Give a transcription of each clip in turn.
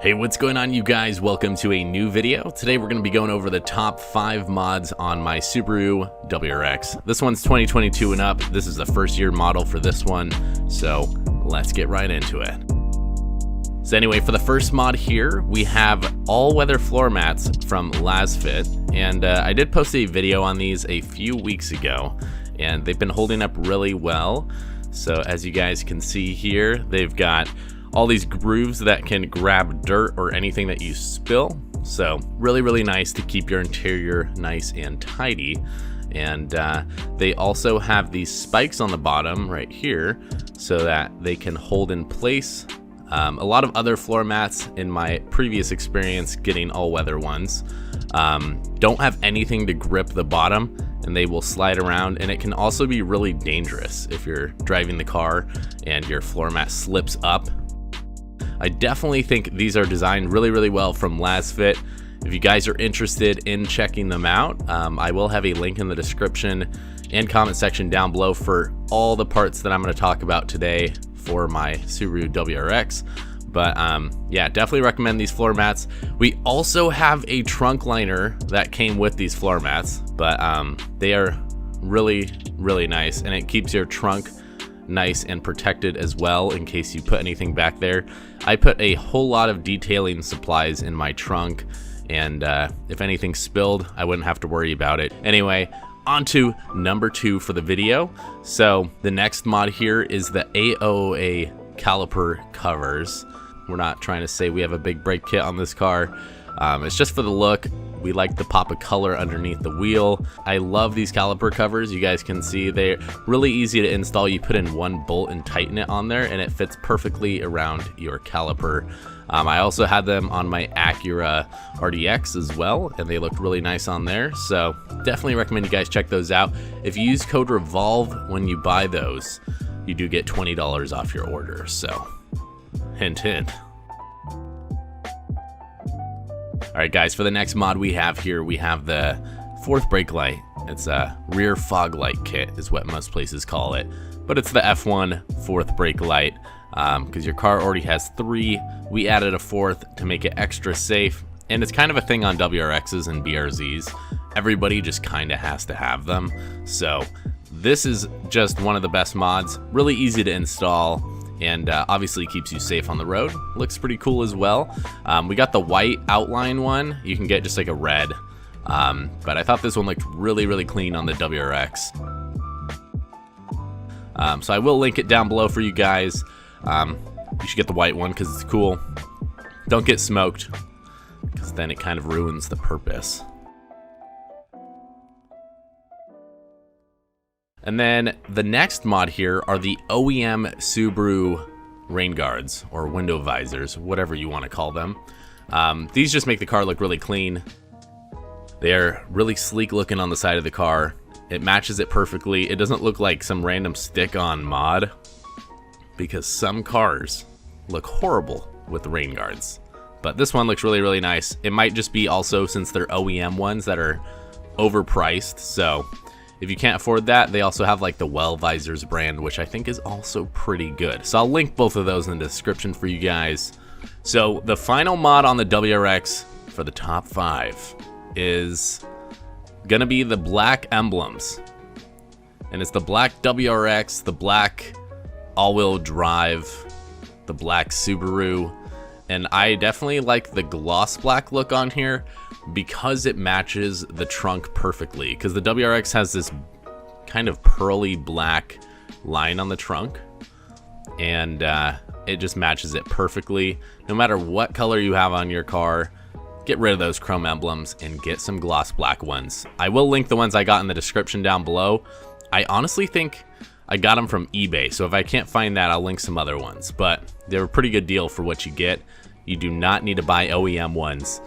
Hey, what's going on, you guys? Welcome to a new video. Today we're going to be going over the top 5 mods on my Subaru WRX. This one's 2022 and up. This is the first year model for this one, so let's get right into it. So anyway, for the first mod here, we have all-weather floor mats from Lasfit, and I did post a video on these a few weeks ago, and they've been holding up really well. So as you guys can see here, they've got all these grooves that can grab dirt or anything that you spill. So really nice to keep your interior nice and tidy. And they also have these spikes on the bottom right here so that they can hold in place. A lot of other floor mats in my previous experience getting all-weather ones don't have anything to grip the bottom, and they will slide around, and it can also be really dangerous if you're driving the car and your floor mat slips up. I definitely think these are designed really well from Lasfit. If you guys are interested in checking them out, I will have a link in the description and comment section down below for all the parts that I'm going to talk about today for my Subaru WRX. But yeah, definitely recommend these floor mats. We also have a trunk liner that came with these floor mats, but they are really nice, and it keeps your trunk nice and protected as well in case you put anything back there. I put a whole lot of detailing supplies in my trunk, and if anything spilled, I wouldn't have to worry about it. Anyway, on to number 2 for the video. So the next mod here is the AOOA Caliper Covers. We're not trying to say we have a big brake kit on this car. It's just for the look. We like the pop of color underneath the wheel. I love these caliper covers. You guys can see they're really easy to install. You put in one bolt and tighten it on there, and it fits perfectly around your caliper. I also had them on my AWD WRX as well, and they looked really nice on there. So definitely recommend you guys check those out. If you use code REVOLVE when you buy those, you do get $20 off your order. So hint. Alright guys, for the next mod we have here, we have the 4th brake light. It's a rear fog light kit is what most places call it, but it's the F1 4th brake light because your car already has 3. We added a 4th to make it extra safe, and it's kind of a thing on WRXs and BRZs. Everybody just kind of has to have them. So this is just one of the best mods, really easy to install, and obviously keeps you safe on the road. Looks pretty cool as well. We got the white outline one. You can get just like a red, but I thought this one looked really clean on the WRX. So I will link it down below for you guys. You should get the white one because it's cool. Don't get smoked, because then it kind of ruins the purpose. And then the next mod here are the OEM Subaru rain guards or window visors, whatever you want to call them. These just make the car look really clean. They're really sleek looking on the side of the car. It matches it perfectly. It doesn't look like some random stick-on mod, because some cars look horrible with the rain guards. But this one looks really nice. It might just be also since they're OEM ones that are overpriced, so if you can't afford that, they also have like the Well Visors brand, which I think is also pretty good. So I'll link both of those in the description for you guys. So the final mod on the WRX for the top 5 is gonna be the black Emblems. And it's the black WRX, the black all-wheel drive, the black Subaru. And I definitely like the gloss black look on here because it matches the trunk perfectly. Because the WRX has this kind of pearly black line on the trunk, and it just matches it perfectly. No matter what color you have on your car, get rid of those chrome emblems and get some gloss black ones. I will link the ones I got in the description down below. I honestly think I got them from eBay, so if I can't find that, I'll link some other ones. But they're a pretty good deal for what you get. You do not need to buy OEM ones.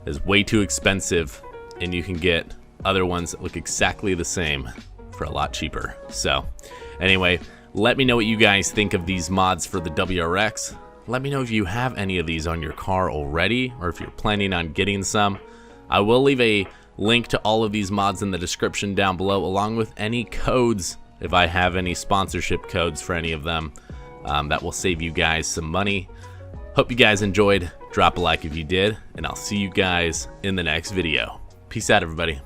It's way too expensive, and you can get other ones that look exactly the same for a lot cheaper. So anyway, let me know what you guys think of these mods for the WRX. Let me know if you have any of these on your car already, or if you're planning on getting some. I will leave a link to all of these mods in the description down below, along with any codes, if I have any sponsorship codes for any of them, that will save you guys some money. Hope you guys enjoyed. Drop a like if you did, and I'll see you guys in the next video. Peace out, everybody.